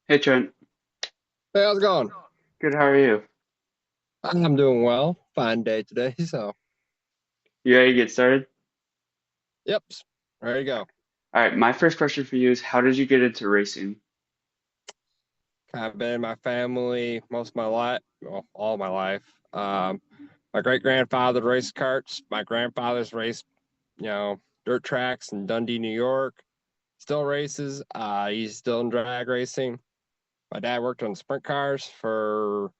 Hey Trent, Hey, how's it going? good. How are you? I'm doing well. Fine day today. So, You ready to get started? yep, there you go. All right, my first question for you is how did you get into racing? I've been in my family most of my life, well, all my life. My great grandfather raced karts. My grandfather's raced, dirt tracks in Dundee, New York. Still races. He's still in drag racing. My dad worked on sprint cars for a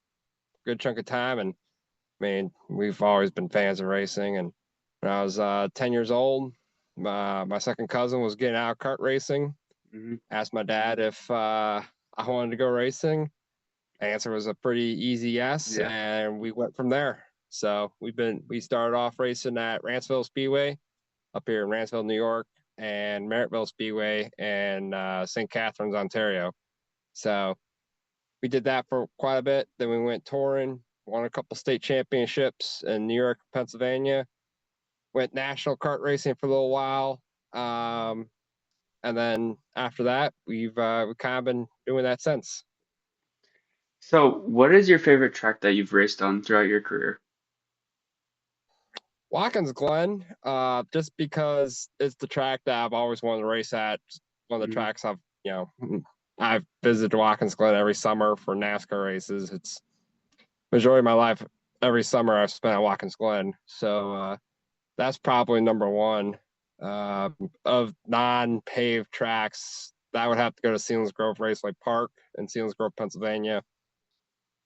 good chunk of time, and we've always been fans of racing. And when I was 10 years old, my second cousin was getting out of kart racing. Hmm. Asked my dad if I wanted to go racing. The answer was a pretty easy yes, Yeah. and we went from there. So we started off racing at Ranceville Speedway up here in Ranceville, New York, and Merrittville Speedway in St. Catharines, Ontario. So we did that for quite a bit. Then we went touring, won a couple state championships in New York, Pennsylvania. Went national kart racing for a little while. Um, and then after that, we've kind of been doing that since. So, what is your favorite track that you've raced on throughout your career? Watkins Glen, just because it's the track that I've always wanted to race at. One of the Hmm. tracks I've visited Watkins Glen every summer for NASCAR races. It's majority of my life. Every summer I've spent at Watkins Glen, so that's probably number one. Of non-paved tracks, that would have to go to Selinsgrove Raceway Park in Selinsgrove, Pennsylvania.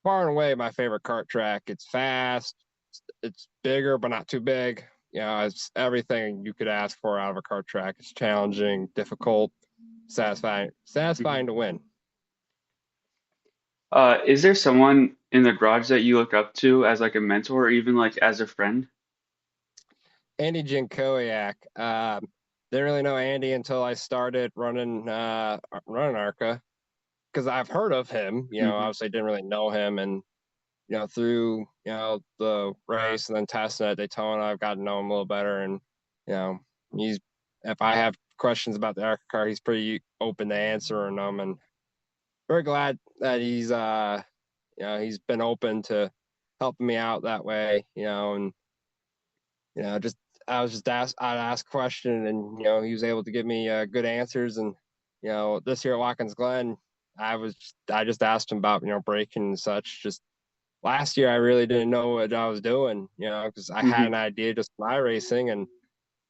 Far and away my favorite kart track. It's fast, it's bigger but not too big. It's everything you could ask for out of a kart track. It's challenging, difficult, satisfying Hmm. to win. Is there someone in the garage that you look up to as like a mentor or even like as a friend? Andy Jankowiak. Didn't really know Andy until I started running Arca because I've heard of him. Hmm. Obviously didn't really know him, and through the race and then testing at Daytona, I've gotten to know him a little better. And you know, he's if I have questions about the Arca car, he's pretty open to answering them, and very glad that he's been open to helping me out that way. And just I was just I'd ask a question, and he was able to give me good answers. And this year at Watkins Glen, I just asked him about braking and such. Just last year, I really didn't know what I was doing, because I had Hmm. an idea just my racing, and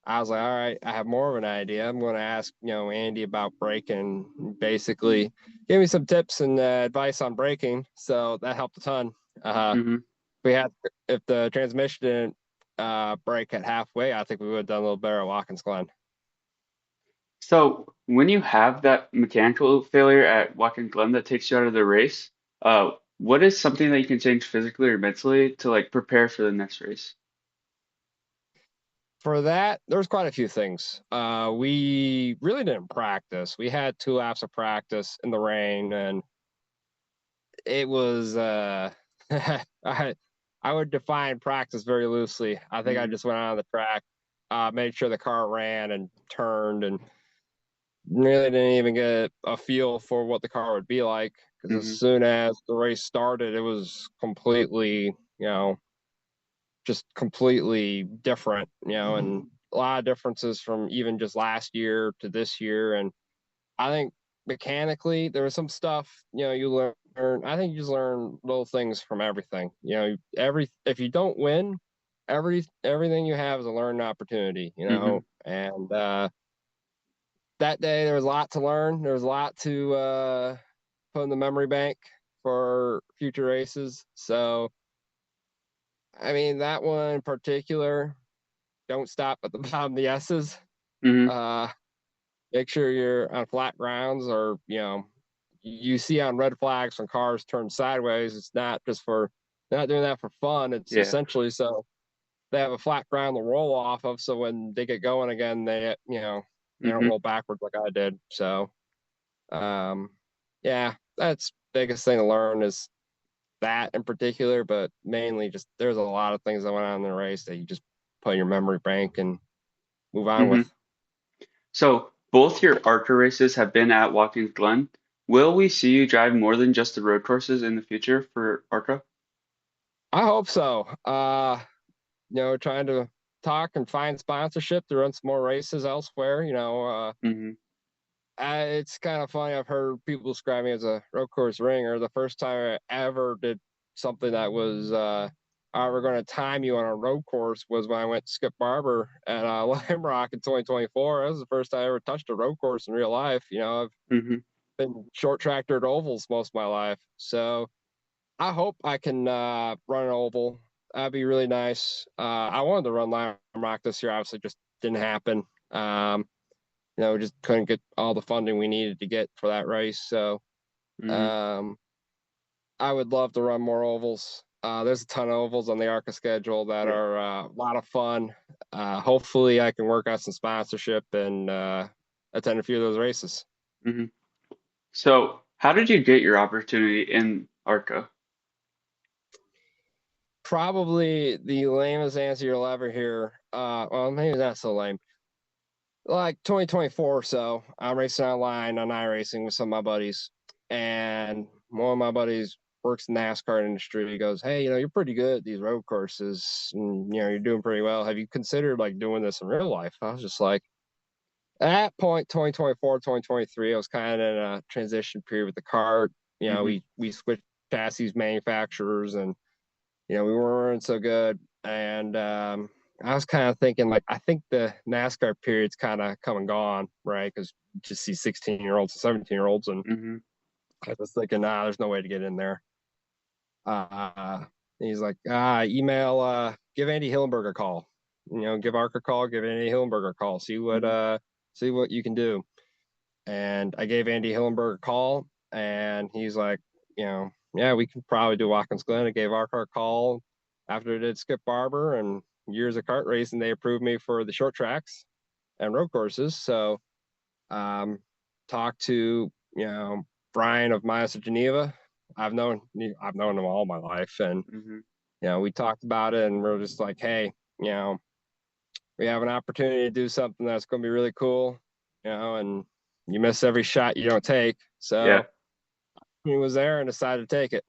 I was like, all right, I have more of an idea. I'm going to ask Andy about braking. Basically, give me some tips and advice on braking, so that helped a ton. Uh, Hmm. we had if the transmission didn't break at halfway, I think we would have done a little better at Watkins Glen. So, when you have that mechanical failure at Watkins Glen that takes you out of the race, what is something that you can change physically or mentally to like prepare for the next race? For that, there's quite a few things. We really didn't practice. We had 2 laps of practice in the rain, and it was I I would define practice very loosely. I think I Hmm. just went out on the track, made sure the car ran and turned, and really didn't even get a feel for what the car would be like. Because as Hmm. soon as the race started, it was completely, just completely different, and a lot of differences from even just last year to this year. And I think mechanically there was some stuff, you learn. I think you just learn little things from everything. If you don't win, everything you have is a learning opportunity, Hmm. and that day there was a lot to learn. There was a lot to put in the memory bank for future races. So that one in particular, don't stop at the bottom of the S's. Hmm. Uh, Make sure you're on flat grounds, or you see on red flags when cars turn sideways. It's not just for not doing that for fun. It's Yeah. essentially so they have a flat ground to roll off of. So when they get going again, they don't Hmm. roll backwards like I did. So um, yeah, that's biggest thing to learn is that in particular, but mainly just there's a lot of things that went on in the race that you just put in your memory bank and move on Hmm. with. So both your ARCA races have been at Watkins Glen. Will we see you drive more than just the road courses in the future for Arca? I hope so. Trying to talk and find sponsorship to run some more races elsewhere. Hmm. It's kind of funny. I've heard people describe me as a road course ringer. The first time I ever did something that was we're going to time you on a road course was when I went to Skip Barber at Lime Rock in 2024. That was the first time I ever touched a road course in real life. I've Hmm. been short tractored ovals most of my life. So I hope I can run an oval. That'd be really nice. I wanted to run Lime Rock this year. Obviously, just didn't happen. We just couldn't get all the funding we needed to get for that race. So Hmm. um, I would love to run more ovals. There's a ton of ovals on the Arca schedule that Yeah. are a lot of fun. Hopefully, I can work out some sponsorship and attend a few of those races. Hmm. So, how did you get your opportunity in Arca? Probably the lamest answer you'll ever hear. Well, maybe not so lame. Like 2024 or so, I'm racing online on iRacing with some of my buddies, and one of my buddies works in the Nascar industry. He goes, "Hey, you're pretty good at these road courses, and you're doing pretty well. Have you considered like doing this in real life?" I was just like, at that point, 2024, 2023, I was kind of in a transition period with the car. Hmm. We switched chassis manufacturers, and we weren't so good. And I was kind of thinking, like, I think the NASCAR period's kind of come and gone, right? Because you just see 16-year-olds and 17-year-olds. And Hmm. I was thinking, nah, there's no way to get in there. Uh, he's like, email, give Andy Hillenberg a call. Give Arca a call, give Andy Hillenberg a call, Hmm. see what you can do. And I gave Andy Hillenberg a call, and he's like, yeah, we can probably do Watkins Glen. I gave Arca a call after I did Skip Barber and years of kart racing. They approved me for the short tracks and road courses. So, um, talked to Brian of Miles of Geneva. I've known him all my life, and Hmm. we talked about it, and we're just like, hey, we have an opportunity to do something that's going to be really cool, and you miss every shot you don't take. Yeah. So he was there and decided to take it.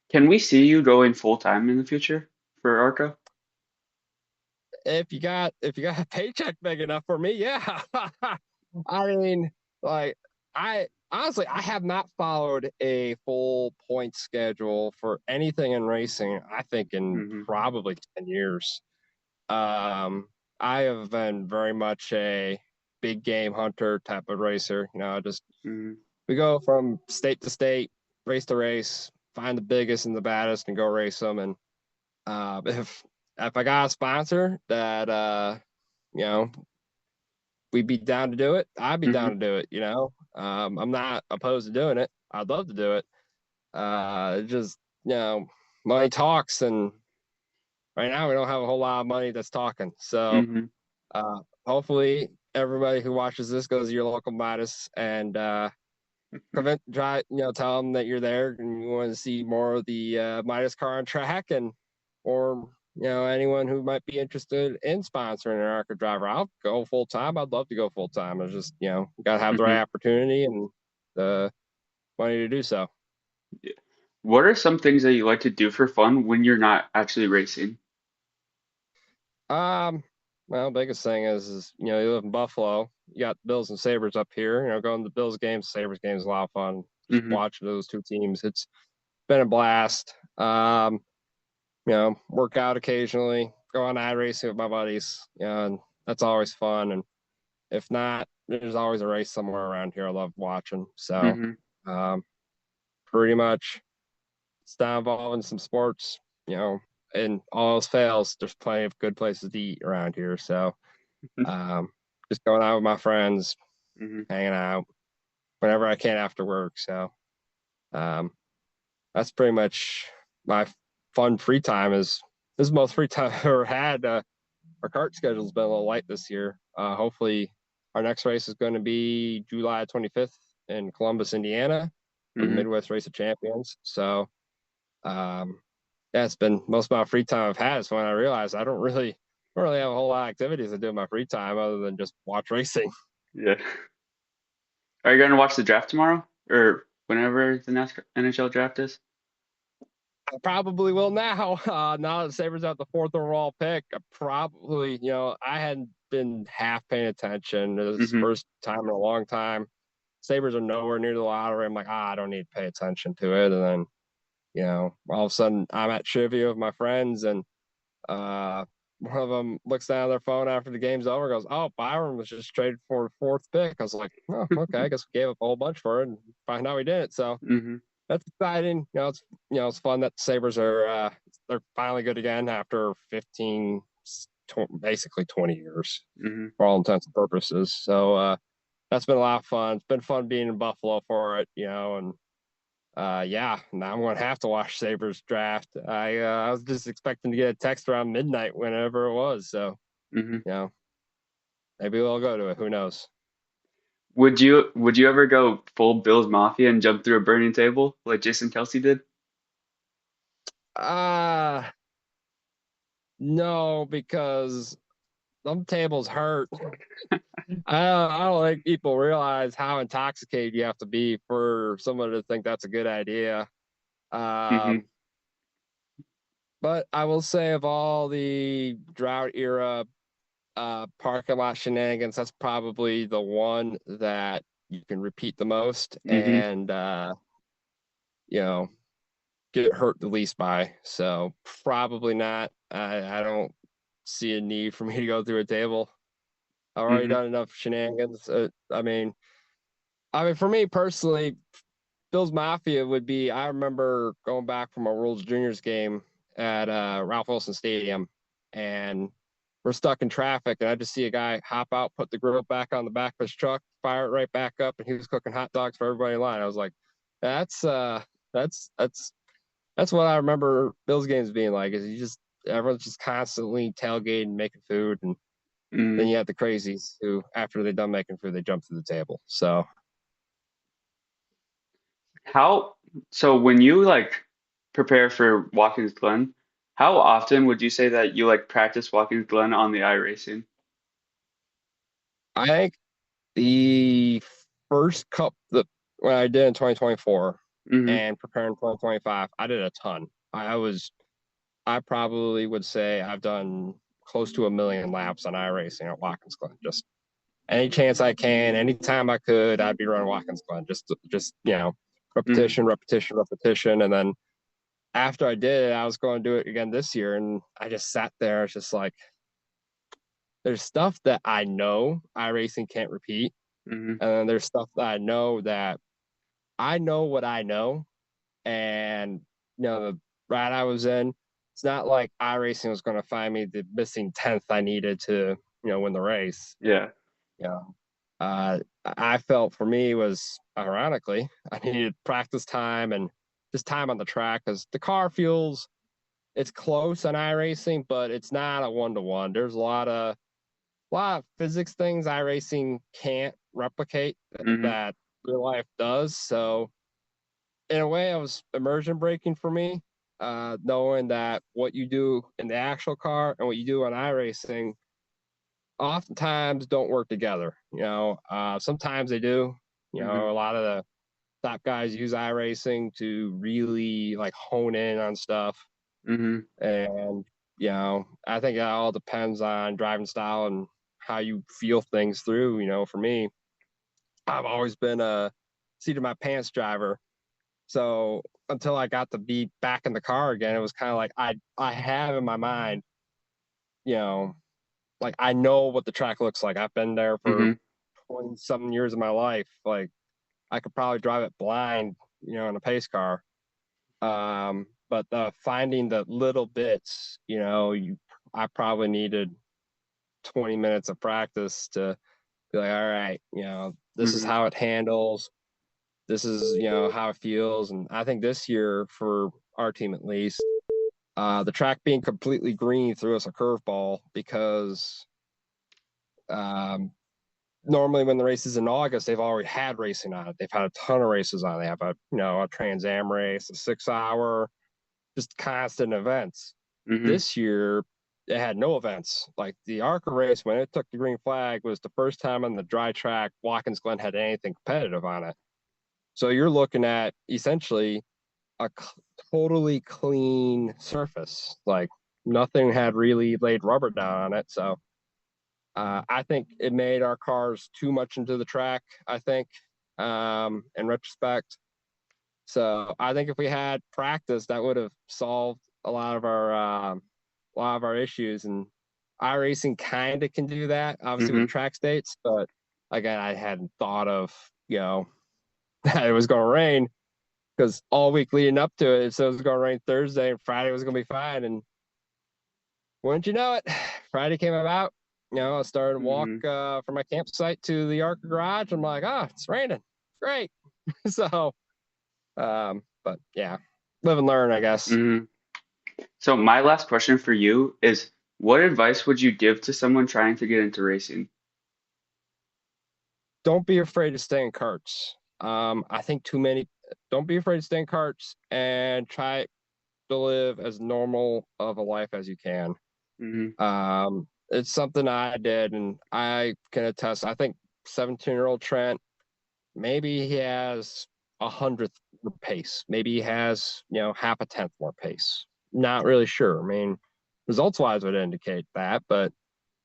Can we see you going full time in the future for Arca? If you got a paycheck big enough for me, yeah. I mean, like I honestly I have not followed a full point schedule for anything in racing. I think in Hmm. probably 10 years. Um, I have been very much a big game hunter type of racer. Just Hmm. we go from state to state, race to race, find the biggest and the baddest, and go race them. And if I got a sponsor that you know we'd be down to do it, I'd be down Hmm. to do it. I'm not opposed to doing it. I'd love to do it. Just money talks, and right now we don't have a whole lot of money that's talking. So Hmm. hopefully everybody who watches this goes to your local Midas and tell them that you're there and you want to see more of the Midas car on track, and or anyone who might be interested in sponsoring an ARCA driver. I'll go full time. I'd love to go full time. It's just got to have the Hmm. right opportunity and the money to do so. What are some things that you like to do for fun when you're not actually racing? Um, well, biggest thing is you live in Buffalo. You got Bills and Sabres up here. Going to the Bills games, Sabres games is a lot of fun. Just Hmm. watching those two teams. It's been a blast. Work out occasionally, go on iRacing with my buddies. And that's always fun. And if not, there's always a race somewhere around here I love watching. So, Hmm. um, pretty much stay involved in some sports, you know, and all else fails, there's plenty of good places to eat around here. So, um, just going out with my friends, Hmm. hanging out whenever I can after work. So, um, that's pretty much my fun free time this is the most free time I've ever had. Our kart schedule's been a little light this year. Hopefully, our next race is going to be July 25th in Columbus, Indiana, for the Hmm. Midwest Race of Champions. So, um, yeah, it's been most of my free time I've had. Is when I realized I don't really have a whole lot of activities to do in my free time other than just watch racing. Yeah. Are you going to watch the draft tomorrow or whenever the NASCAR NHL draft is? I probably will now. Now that Sabres out the fourth overall pick, I probably, I hadn't been half paying attention. It was Mm-hmm. first time in a long time. Sabres are nowhere near the lottery. I'm like, I don't need to pay attention to it. And then, all of a sudden I'm at trivia with my friends, and uh, one of them looks down at their phone after the game's over, goes, "Oh, Byron was just traded for the fourth pick." I was like, "Oh, okay. I guess we gave up a whole bunch for it, and find out we didn't." So Mm-hmm. that's exciting. It's fun that the Sabres are they're finally good again after 15, basically 20 years Mm-hmm. for all intents and purposes. So that's been a lot of fun. It's been fun being in Buffalo for it, and yeah, now I'm gonna have to watch Sabres draft. I was just expecting to get a text around midnight whenever it was. So, Mm-hmm. you know, maybe we'll go to it. Who knows? Would you ever go full Bills Mafia and jump through a burning table like Jason Kelsey did? Uh no, because some tables hurt. I don't think people realize how intoxicated you have to be for someone to think that's a good idea. Mm-hmm. Um, but I will say, of all the drought era parking lot shenanigans, that's probably the one that you can repeat the most Mm-hmm. and you know get hurt the least by. So probably not. I don't see a need for me to go through a table. I've already Mm-hmm. done enough shenanigans. I mean, for me personally, Bill's Mafia would be. I remember going back from a World's Juniors game at Ralph Wilson Stadium, and we're stuck in traffic, and I just see a guy hop out, put the grill back on the back of his truck, fire it right back up, and he was cooking hot dogs for everybody in line. I was like, that's that's that's that's what I remember Bill's games being like. Is you just everyone's just constantly tailgating, making food, and then Mm-hmm. you have the crazies who, after they're done making food, they jump through the table. So How, so when you like prepare for Watkins Glen, how often would you say that you like practice Watkins Glen on the iRacing? I think the first cup that when I did in 2024 Mm-hmm. and preparing 2025, I did a ton. I probably would say I've done close to a million laps on iRacing at Watkins Glen. Just any chance I can, anytime I could, I'd be running Watkins Glen. Just Mm-hmm. repetition, repetition, repetition, and then after I did it, I was going to do it again this year, and I just sat there. It's just like there's stuff that I know iRacing can't repeat, Mm-hmm. and then there's stuff that I know what I know, and the ride I was in, it's not like iRacing was going to find me the missing tenth I needed to win the race. Yeah. You know, I felt for me was ironically I needed practice time and just time on the track because the car feels it's close on iRacing, but it's not a 1-to-1. There's a lot of physics things iRacing can't replicate Mm-hmm. that real life does. So in a way, it was immersion breaking for me, knowing that what you do in the actual car and what you do on iRacing oftentimes don't work together. Sometimes they do. Mm-hmm. A lot of the top guys use iRacing to really like hone in on stuff, Mm-hmm. and I think it all depends on driving style and how you feel things through. For me, I've always been a seat of my pants driver. So until I got to be back in the car again, it was kind of like I have in my mind, you know, like I know what the track looks like. I've been there for Mm-hmm. 20 something years of my life. Like I could probably drive it blind, in a pace car. But finding the little bits, I probably needed 20 minutes of practice to be like, all right, this is Mm-hmm. how it handles. This is, how it feels. And I think this year for our team at least, the track being completely green threw us a curveball because um, normally when the race is in August, they've already had racing on it. They've had a ton of races on it. They have a Trans Am race, a 6 hour, just constant events. Mm-hmm. This year, it had no events. Like the Arca race, when it took the green flag, was the first time on the dry track Watkins Glen had anything competitive on it. So you're looking at essentially a totally clean surface. Like nothing had really laid rubber down on it. So I think it made our cars too much into the track, I think, in retrospect. So I think if we had practice, that would have solved a lot of our issues. And iRacing kind of can do that, obviously with Mm-hmm. the track states. But again, I hadn't thought of that it was going to rain because all week leading up to it, so it was going to rain Thursday and Friday was going to be fine. And wouldn't you know it, Friday came about. I started to walk Mm-hmm. from my campsite to the Arca garage. I'm like, it's raining. Great. So, but yeah, live and learn, I guess. Mm-hmm. So my last question for you is, what advice would you give to someone trying to get into racing? Don't be afraid to stay in carts. I think too many, don't be afraid to stay in carts and try to live as normal of a life as you can. Mm-hmm. It's something I did, and I can attest. I think 17-year-old Trent, maybe he has 100th more pace. Maybe he has, half a tenth more pace. Not really sure. I mean, results wise would indicate that, but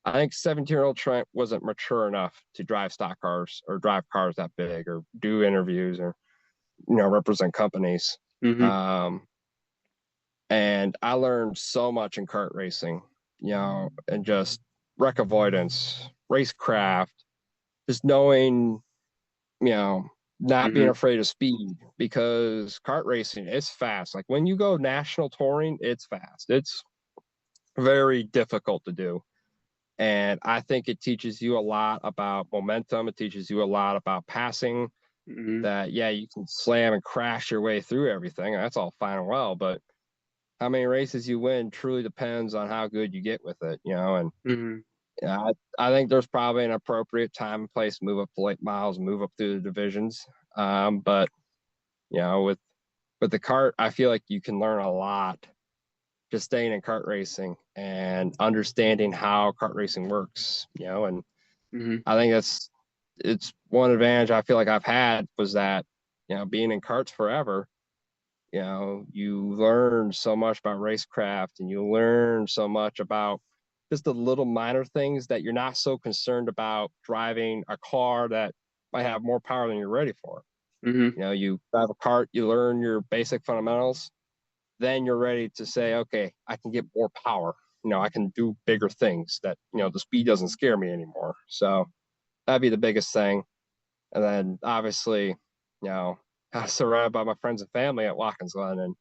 I think 17-year-old Trent wasn't mature enough to drive stock cars or drive cars that big or do interviews or, represent companies. Mm-hmm. Um, and I learned so much in kart racing, and just wreck avoidance, racecraft, just knowing, you know, not being Mm-hmm. afraid of speed because kart racing is fast. Like when you go national touring, it's fast. It's very difficult to do. And I think it teaches you a lot about momentum. It teaches you a lot about passing Mm-hmm. that, yeah, you can slam and crash your way through everything. That's all fine and well. But how many races you win truly depends on how good you get with it, and Mm-hmm. yeah, I think there's probably an appropriate time and place to move up to late miles, move up through the divisions. But with the kart, I feel like you can learn a lot just staying in kart racing and understanding how kart racing works. And Mm-hmm. I think it's one advantage I feel like I've had was that being in karts forever. You learn so much about racecraft and you learn so much about just the little minor things that you're not so concerned about driving a car that might have more power than you're ready for. Mm-hmm. You drive a cart, you learn your basic fundamentals, then you're ready to say, okay, I can get more power. I can do bigger things that, the speed doesn't scare me anymore. So that'd be the biggest thing. And then obviously, I was surrounded by my friends and family at Watkins Glen. And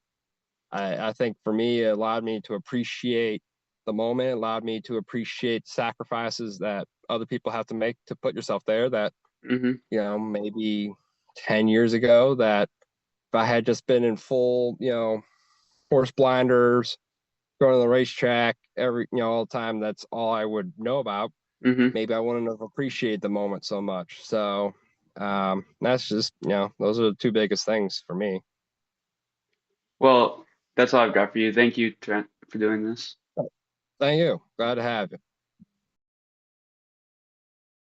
I think for me, it allowed me to appreciate the moment, allowed me to appreciate sacrifices that other people have to make to put yourself there that, Mm-hmm. maybe 10 years ago that if I had just been in full, horse blinders, going to the racetrack all the time, that's all I would know about. Mm-hmm. Maybe I wouldn't have appreciated the moment so much. So that's just, those are the two biggest things for me. Well, that's all I've got for you. Thank you, Trent, for doing this. Thank you. Glad to have you.